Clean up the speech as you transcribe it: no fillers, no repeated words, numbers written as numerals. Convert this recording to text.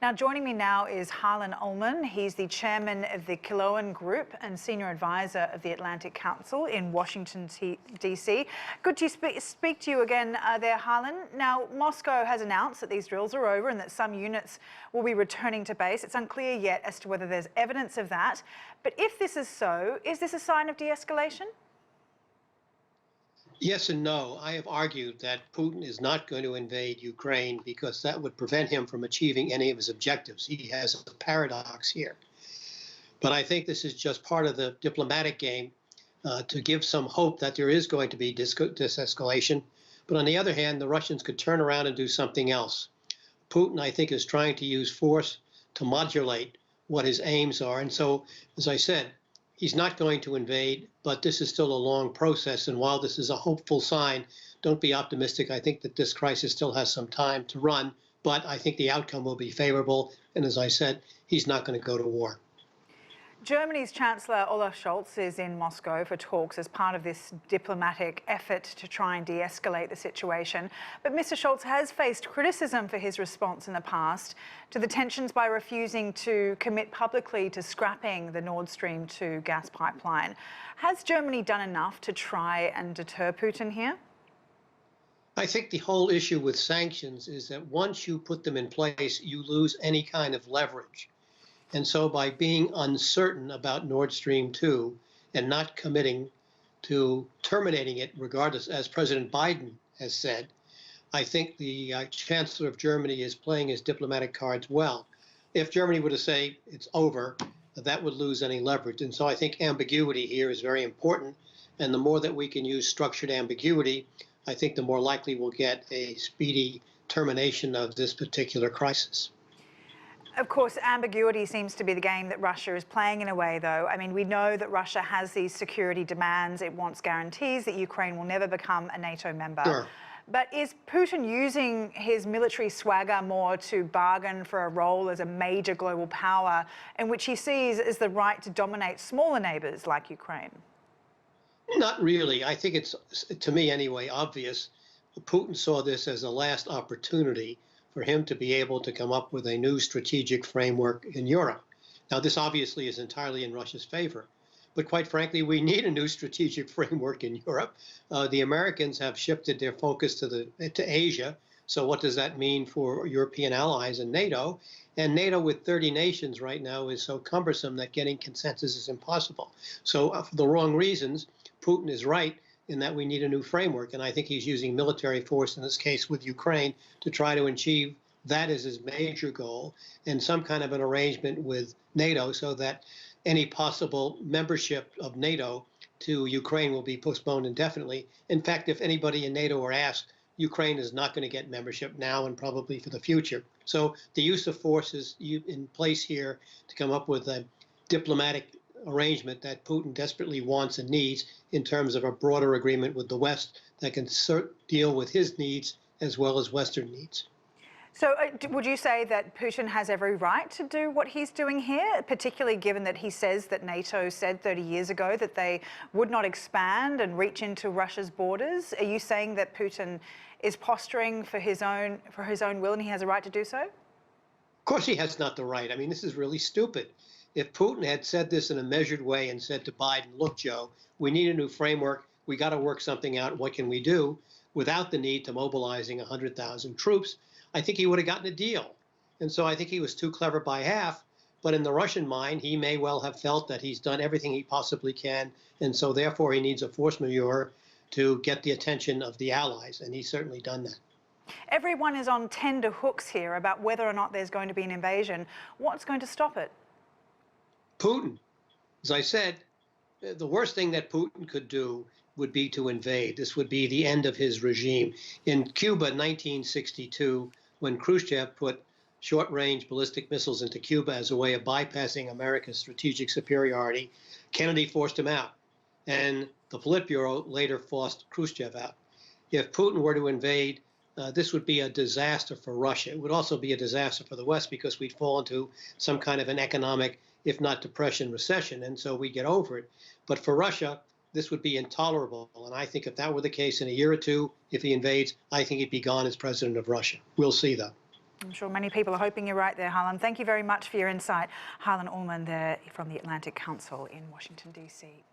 Now, joining me now is Harlan Ullman. He's the chairman of the Killowen Group and senior advisor of the Atlantic Council in Washington, D.C. Good to speak to you again there, Harlan. Now, Moscow has announced that these drills are over and that some units will be returning to base. It's unclear yet as to whether there's evidence of that. But if this is so, is this a sign of de-escalation? Yes and no. I have argued that Putin is not going to invade Ukraine because that would prevent him from achieving any of his objectives. He has a paradox here. But I think this is just part of the diplomatic game to give some hope that there is going to be de-escalation. But on the other hand, the Russians could turn around and do something else. Putin, I think, is trying to use force to modulate what his aims are. And so, as I said, he's not going to invade, but this is still a long process. And while this is a hopeful sign, don't be optimistic. I think that this crisis still has some time to run, but I think the outcome will be favorable. And as I said, he's not going to go to war. Germany's Chancellor Olaf Scholz is in Moscow for talks as part of this diplomatic effort to try and de-escalate the situation. But Mr. Scholz has faced criticism for his response in the past to the tensions by refusing to commit publicly to scrapping the Nord Stream 2 gas pipeline. Has Germany done enough to try and deter Putin here? I think the whole issue with sanctions is that once you put them in place, you lose any kind of leverage. And so by being uncertain about Nord Stream 2 and not committing to terminating it, regardless, as President Biden has said, I think the Chancellor of Germany is playing his diplomatic cards well. If Germany were to say it's over, that would lose any leverage. And so I think ambiguity here is very important. And the more that we can use structured ambiguity, I think the more likely we'll get a speedy termination of this particular crisis. Of course, ambiguity seems to be the game that Russia is playing in a way, though. I mean, we know that Russia has these security demands. It wants guarantees that Ukraine will never become a NATO member. Sure. But is Putin using his military swagger more to bargain for a role as a major global power in which he sees as the right to dominate smaller neighbours like Ukraine? Not really. I think it's, to me anyway, obvious. Putin saw this as a last opportunity for him to be able to come up with a new strategic framework in Europe. Now, this obviously is entirely in Russia's favor. But quite frankly, we need a new strategic framework in Europe. The Americans have shifted their focus to Asia. So what does that mean for European allies and NATO? And NATO with 30 nations right now is so cumbersome that getting consensus is impossible. So for the wrong reasons, Putin is right in that we need a new framework. And I think he's using military force, in this case with Ukraine, to try to achieve that as his major goal, and some kind of an arrangement with NATO so that any possible membership of NATO to Ukraine will be postponed indefinitely. In fact, if anybody in NATO were asked, Ukraine is not going to get membership now and probably for the future. So the use of force is in place here to come up with a diplomatic arrangement that Putin desperately wants and needs in terms of a broader agreement with the West that can deal with his needs as well as Western needs. So would you say that Putin has every right to do what he's doing here, particularly given that he says that NATO said 30 years ago that they would not expand and reach into Russia's borders? Are you saying that Putin is posturing for his own will and he has a right to do so? Of course he has not the right. I mean, this is really stupid. If Putin had said this in a measured way and said to Biden, look, Joe, we need a new framework. We got to work something out. What can we do without the need to mobilizing 100,000 troops? I think he would have gotten a deal. And so I think he was too clever by half. But in the Russian mind, he may well have felt that he's done everything he possibly can. And so therefore, he needs a force majeure to get the attention of the allies. And he's certainly done that. Everyone is on tender hooks here about whether or not there's going to be an invasion. What's going to stop it? Putin. As I said, the worst thing that Putin could do would be to invade. This would be the end of his regime. In Cuba, 1962, when Khrushchev put short-range ballistic missiles into Cuba as a way of bypassing America's strategic superiority, Kennedy forced him out. And the Politburo later forced Khrushchev out. If Putin were to invade, this would be a disaster for Russia. It would also be a disaster for the West because we'd fall into some kind of an economic, if not depression, recession, and so we get over it. But for Russia, this would be intolerable. And I think if that were the case in a year or two, if he invades, I think he'd be gone as president of Russia. We'll see, though. I'm sure many people are hoping you're right there, Harlan. Thank you very much for your insight. Harlan Ullman there from the Atlantic Council in Washington, D.C.